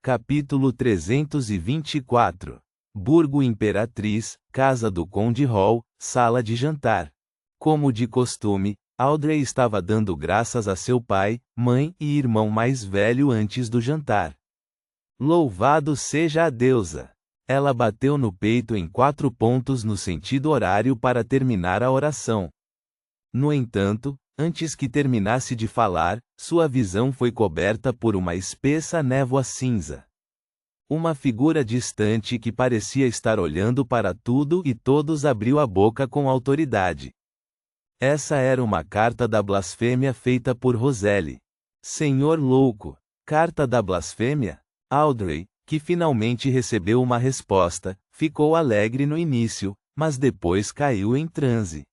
Capítulo 324. Burgo Imperatriz, Casa do Conde Hall, Sala de Jantar. Como de costume, Audrey estava dando graças a seu pai, mãe e irmão mais velho antes do jantar. Louvado seja a deusa! Ela bateu no peito em 4 pontos no sentido horário para terminar a oração. No entanto, antes que terminasse de falar, sua visão foi coberta por uma espessa névoa cinza. Uma figura distante que parecia estar olhando para tudo e todos abriu a boca com autoridade. Essa era uma carta da blasfêmia feita por Rosalie. Senhor louco! Carta da blasfêmia? Audrey, que finalmente recebeu uma resposta, ficou alegre no início, mas depois caiu em transe.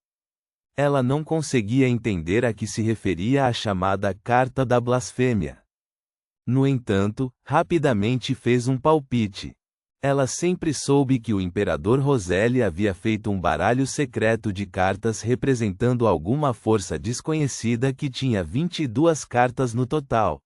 Ela não conseguia entender a que se referia a chamada Carta da Blasfêmia. No entanto, rapidamente fez um palpite. Ela sempre soube que o imperador Rosalie havia feito um baralho secreto de cartas representando alguma força desconhecida que tinha 22 cartas no total.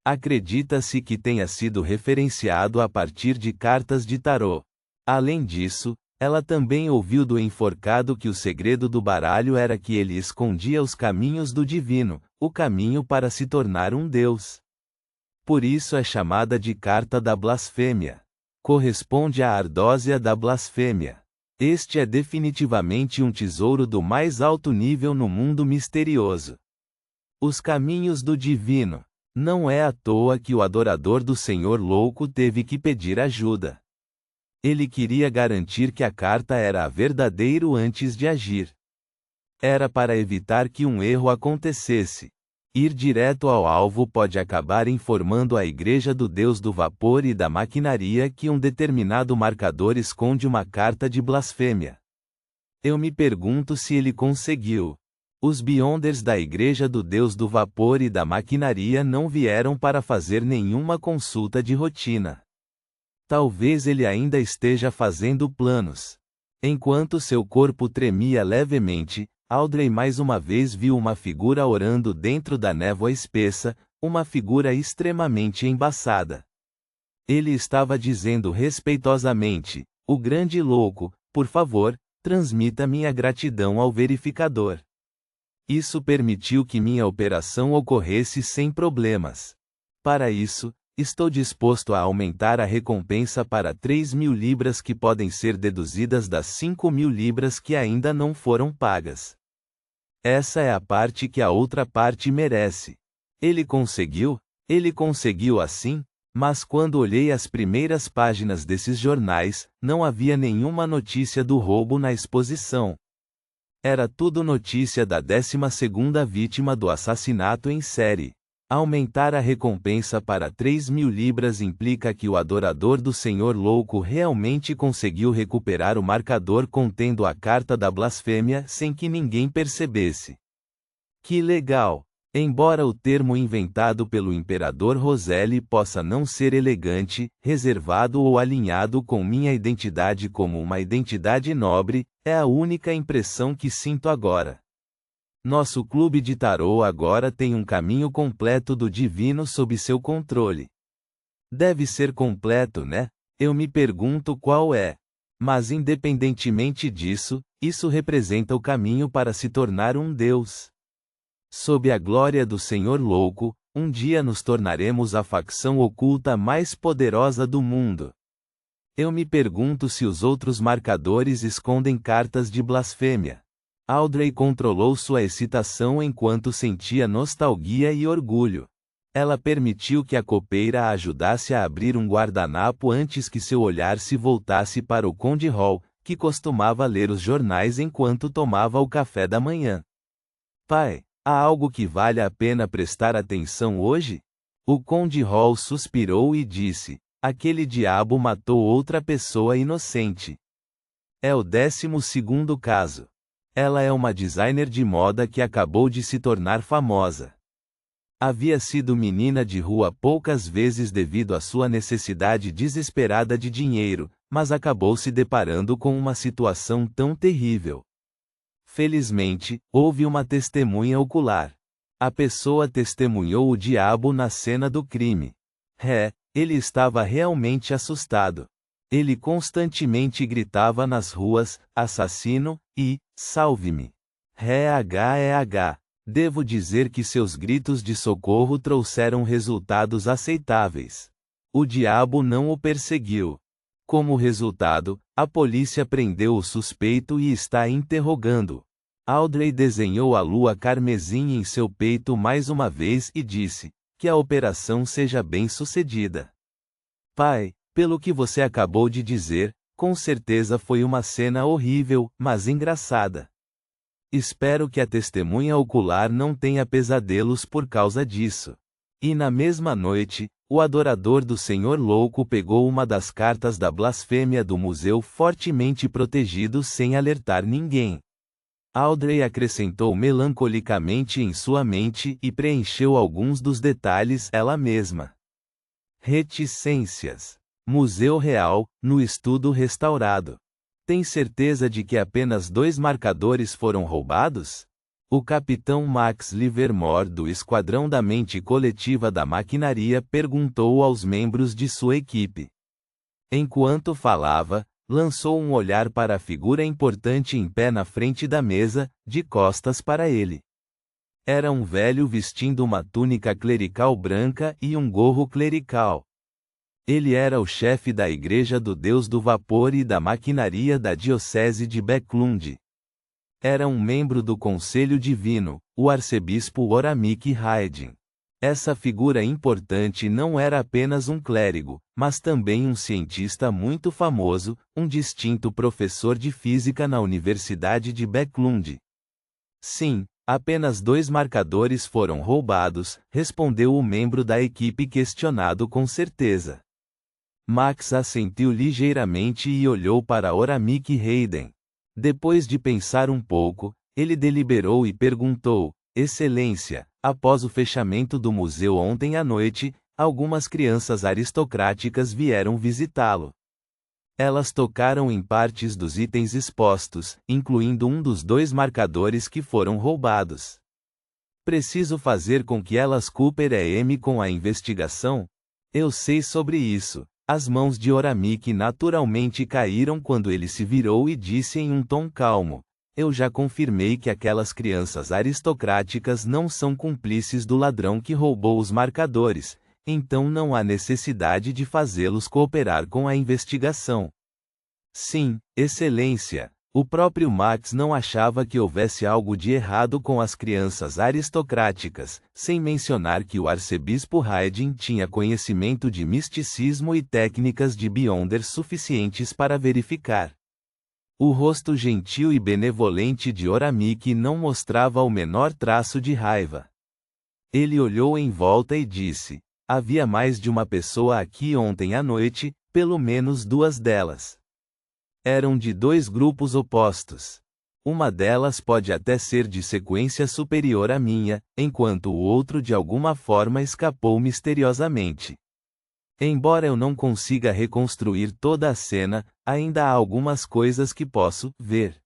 Acredita-se que tenha sido referenciado a partir de cartas de tarô. Além disso, ela também ouviu do enforcado que o segredo do baralho era que ele escondia os caminhos do divino, o caminho para se tornar um deus. Por isso é chamada de Carta da Blasfêmia. Corresponde à ardósia da blasfêmia. Este é definitivamente um tesouro do mais alto nível no mundo misterioso. Os caminhos do divino. Não é à toa que o adorador do Senhor louco teve que pedir ajuda. Ele queria garantir que a carta era a verdadeiro antes de agir. Era para evitar que um erro acontecesse. Ir direto ao alvo pode acabar informando a Igreja do Deus do Vapor e da Maquinaria que um determinado marcador esconde uma carta de blasfêmia. Eu me pergunto se ele conseguiu. Os Beyonders da Igreja do Deus do Vapor e da Maquinaria não vieram para fazer nenhuma consulta de rotina. Talvez ele ainda esteja fazendo planos. Enquanto seu corpo tremia levemente, Audrey mais uma vez viu uma figura orando dentro da névoa espessa, uma figura extremamente embaçada. Ele estava dizendo respeitosamente: "O grande louco, por favor, transmita minha gratidão ao verificador." Isso permitiu que minha operação ocorresse sem problemas. Para isso, estou disposto a aumentar a recompensa para 3.000 libras que podem ser deduzidas das 5.000 libras que ainda não foram pagas. Essa é a parte que a outra parte merece. Ele conseguiu assim, mas quando olhei as primeiras páginas desses jornais, não havia nenhuma notícia do roubo na exposição. Era tudo notícia da 12ª vítima do assassinato em série. Aumentar a recompensa para 3.000 libras implica que o adorador do Senhor louco realmente conseguiu recuperar o marcador contendo a carta da blasfêmia sem que ninguém percebesse. Que legal! Embora o termo inventado pelo imperador Rosalie possa não ser elegante, reservado ou alinhado com minha identidade como uma identidade nobre, é a única impressão que sinto agora. Nosso clube de tarô agora tem um caminho completo do divino sob seu controle. Deve ser completo, né? Eu me pergunto qual é. Mas independentemente disso, isso representa o caminho para se tornar um deus. Sob a glória do Senhor louco, um dia nos tornaremos a facção oculta mais poderosa do mundo. Eu me pergunto se os outros marcadores escondem cartas de blasfêmia. Audrey controlou sua excitação enquanto sentia nostalgia e orgulho. Ela permitiu que a copeira a ajudasse a abrir um guardanapo antes que seu olhar se voltasse para o Conde Hall, que costumava ler os jornais enquanto tomava o café da manhã. Pai, há algo que vale a pena prestar atenção hoje? O Conde Hall suspirou e disse: "Aquele diabo matou outra pessoa inocente." É o 12º caso. Ela é uma designer de moda que acabou de se tornar famosa. Havia sido menina de rua poucas vezes devido à sua necessidade desesperada de dinheiro, mas acabou se deparando com uma situação tão terrível. Felizmente, houve uma testemunha ocular. A pessoa testemunhou o diabo na cena do crime. Ele estava realmente assustado. Ele constantemente gritava nas ruas, assassino, e, salve-me. Reh. Devo dizer que seus gritos de socorro trouxeram resultados aceitáveis. O diabo não o perseguiu. Como resultado, a polícia prendeu o suspeito e está interrogando. Audrey desenhou a lua carmesim em seu peito mais uma vez e disse: que a operação seja bem-sucedida. Pai, pelo que você acabou de dizer, com certeza foi uma cena horrível, mas engraçada. Espero que a testemunha ocular não tenha pesadelos por causa disso. E na mesma noite, o adorador do Senhor louco pegou uma das cartas da blasfêmia do museu fortemente protegido sem alertar ninguém. Audrey acrescentou melancolicamente em sua mente e preencheu alguns dos detalhes ela mesma. Reticências. Museu Real, no estudo restaurado. Tem certeza de que apenas 2 marcadores foram roubados? O capitão Max Livermore do Esquadrão da Mente Coletiva da Maquinaria perguntou aos membros de sua equipe. Enquanto falava, lançou um olhar para a figura importante em pé na frente da mesa, de costas para ele. Era um velho vestindo uma túnica clerical branca e um gorro clerical. Ele era o chefe da Igreja do Deus do Vapor e da Maquinaria da Diocese de Backlund. Era um membro do Conselho Divino, o arcebispo Horamik Haedin. Essa figura importante não era apenas um clérigo, mas também um cientista muito famoso, um distinto professor de física na Universidade de Backlund. Sim, apenas 2 marcadores foram roubados, respondeu o membro da equipe questionado com certeza. Max assentiu ligeiramente e olhou para Horamik Haedin. Depois de pensar um pouco, ele deliberou e perguntou: Excelência, após o fechamento do museu ontem à noite, algumas crianças aristocráticas vieram visitá-lo. Elas tocaram em partes dos itens expostos, incluindo um dos 2 marcadores que foram roubados. Preciso fazer com que elas cooperem com a investigação? Eu sei sobre isso. As mãos de Horamik naturalmente caíram quando ele se virou e disse em um tom calmo: eu já confirmei que aquelas crianças aristocráticas não são cúmplices do ladrão que roubou os marcadores, então não há necessidade de fazê-los cooperar com a investigação. Sim, Excelência. O próprio Max não achava que houvesse algo de errado com as crianças aristocráticas, sem mencionar que o arcebispo Haedin tinha conhecimento de misticismo e técnicas de Beyonder suficientes para verificar. O rosto gentil e benevolente de Horamik não mostrava o menor traço de raiva. Ele olhou em volta e disse: havia mais de uma pessoa aqui ontem à noite, pelo menos 2 delas. Eram de 2 grupos opostos. Uma delas pode até ser de sequência superior à minha, enquanto o outro de alguma forma escapou misteriosamente. Embora eu não consiga reconstruir toda a cena, ainda há algumas coisas que posso ver.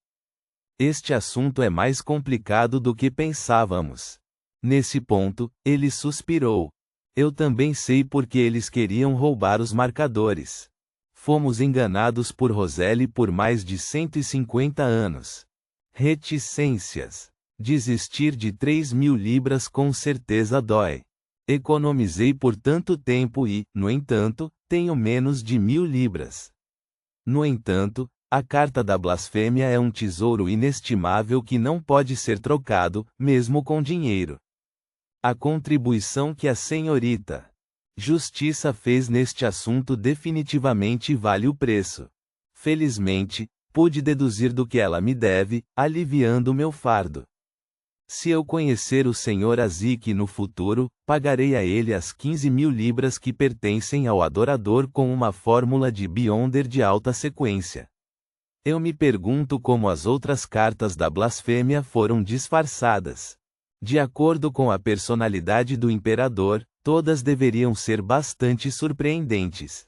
Este assunto é mais complicado do que pensávamos. Nesse ponto, ele suspirou. Eu também sei porque eles queriam roubar os marcadores. Fomos enganados por Roselle por mais de 150 anos. Reticências. Desistir de 3.000 libras com certeza dói. Economizei por tanto tempo e, no entanto, tenho menos de 1.000 libras. No entanto, a carta da blasfêmia é um tesouro inestimável que não pode ser trocado, mesmo com dinheiro. A contribuição que a senhorita Justiça fez neste assunto definitivamente vale o preço. Felizmente, pude deduzir do que ela me deve, aliviando meu fardo. Se eu conhecer o Sr. Azik no futuro, pagarei a ele as 15.000 libras que pertencem ao adorador com uma fórmula de Beyonder de alta sequência. Eu me pergunto como as outras cartas da blasfêmia foram disfarçadas. De acordo com a personalidade do imperador, todas deveriam ser bastante surpreendentes.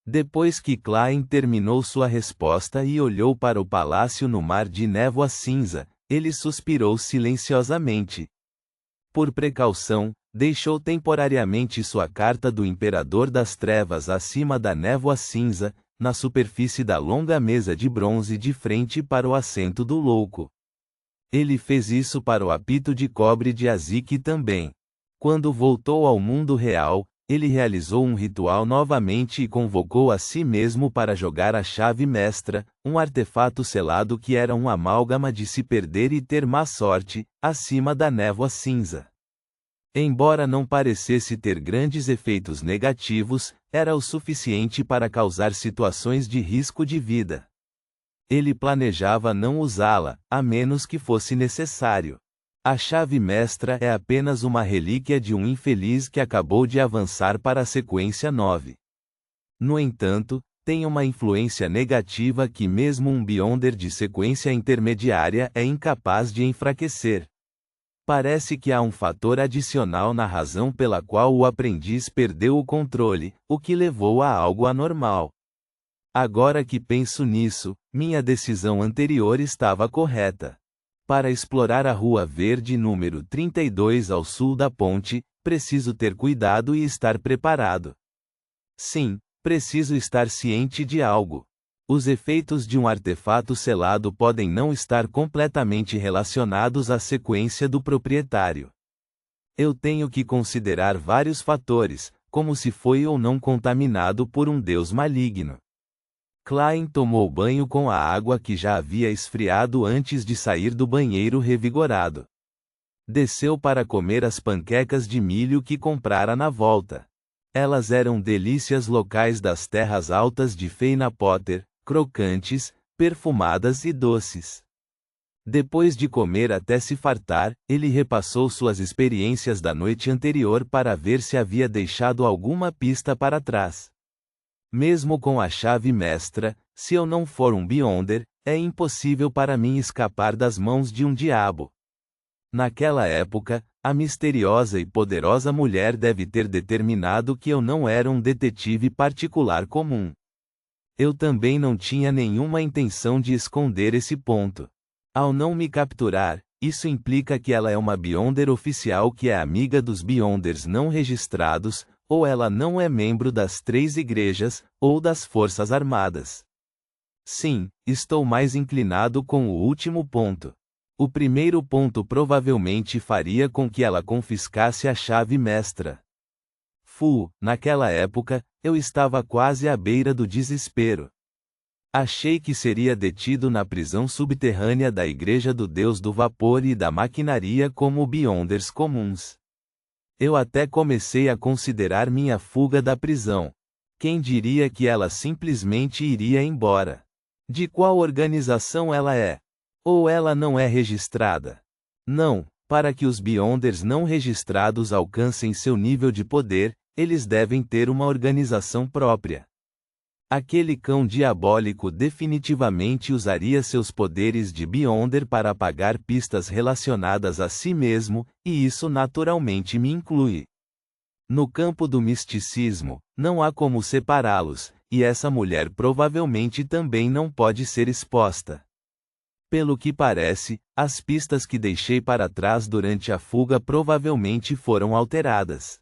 Depois que Klein terminou sua resposta e olhou para o palácio no mar de névoa cinza, ele suspirou silenciosamente. Por precaução, Deixou temporariamente sua carta do Imperador das Trevas acima da névoa cinza, na superfície da longa mesa de bronze de frente para o assento do louco. Ele fez isso para o apito de cobre de Azik também. Quando voltou ao mundo real, ele realizou um ritual novamente e convocou a si mesmo para jogar a chave mestra, um artefato selado que era um amálgama de se perder e ter má sorte, acima da névoa cinza. Embora não parecesse ter grandes efeitos negativos, era o suficiente para causar situações de risco de vida. Ele planejava não usá-la, a menos que fosse necessário. A chave mestra é apenas uma relíquia de um infeliz que acabou de avançar para a sequência 9. No entanto, tem uma influência negativa que mesmo um Beyonder de sequência intermediária é incapaz de enfraquecer. Parece que há um fator adicional na razão pela qual o aprendiz perdeu o controle, o que levou a algo anormal. Agora que penso nisso, minha decisão anterior estava correta. Para explorar a Rua Verde número 32 ao sul da ponte, preciso ter cuidado e estar preparado. Sim, preciso estar ciente de algo. Os efeitos de um artefato selado podem não estar completamente relacionados à sequência do proprietário. Eu tenho que considerar vários fatores, como se foi ou não contaminado por um deus maligno. Klein tomou banho com a água que já havia esfriado antes de sair do banheiro revigorado. Desceu para comer as panquecas de milho que comprara na volta. Elas eram delícias locais das terras altas de Feina Potter, crocantes, perfumadas e doces. Depois de comer até se fartar, ele repassou suas experiências da noite anterior para ver se havia deixado alguma pista para trás. Mesmo com a chave mestra, se eu não for um Beyonder, é impossível para mim escapar das mãos de um diabo. Naquela época, a misteriosa e poderosa mulher deve ter determinado que eu não era um detetive particular comum. Eu também não tinha nenhuma intenção de esconder esse ponto. Ao não me capturar, isso implica que ela é uma Beyonder oficial que é amiga dos Beyonders não registrados, ou ela não é membro das 3 igrejas, ou das Forças Armadas. Sim, estou mais inclinado com o último ponto. O primeiro ponto provavelmente faria com que ela confiscasse a chave mestra. Naquela época, eu estava quase à beira do desespero. Achei que seria detido na prisão subterrânea da Igreja do Deus do Vapor e da Maquinaria como Beyonders comuns. Eu até comecei a considerar minha fuga da prisão. Quem diria que ela simplesmente iria embora? De qual organização ela é? Ou ela não é registrada? Não, para que os Beyonders não registrados alcancem seu nível de poder, eles devem ter uma organização própria. Aquele cão diabólico definitivamente usaria seus poderes de Beyonder para apagar pistas relacionadas a si mesmo, e isso naturalmente me inclui. No campo do misticismo, não há como separá-los, e essa mulher provavelmente também não pode ser exposta. Pelo que parece, as pistas que deixei para trás durante a fuga provavelmente foram alteradas.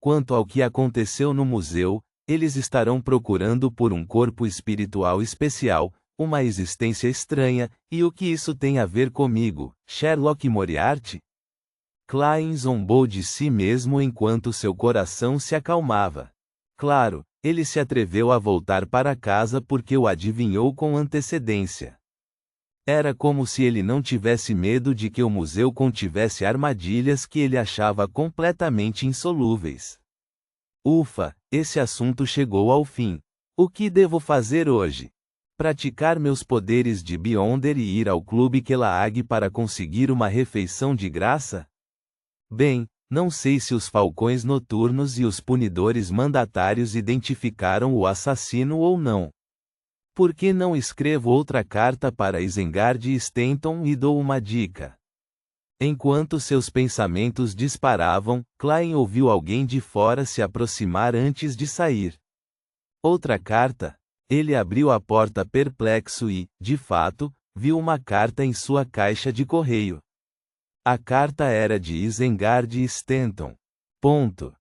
Quanto ao que aconteceu no museu, eles estarão procurando por um corpo espiritual especial, uma existência estranha, e o que isso tem a ver comigo, Sherlock Moriarty? Klein zombou de si mesmo enquanto seu coração se acalmava. Claro, ele se atreveu a voltar para casa porque o adivinhou com antecedência. Era como se ele não tivesse medo de que o museu contivesse armadilhas que ele achava completamente insolúveis. Ufa, esse assunto chegou ao fim. O que devo fazer hoje? Praticar meus poderes de Beyonder e ir ao Clube Kellaag para conseguir uma refeição de graça? Bem, não sei se os falcões noturnos e os punidores mandatários identificaram o assassino ou não. Por que não escrevo outra carta para Isengard e Stanton e dou uma dica? Enquanto seus pensamentos disparavam, Klein ouviu alguém de fora se aproximar antes de sair. Outra carta? Ele abriu a porta perplexo e, de fato, viu uma carta em sua caixa de correio. A carta era de Isengard Stanton. Ponto.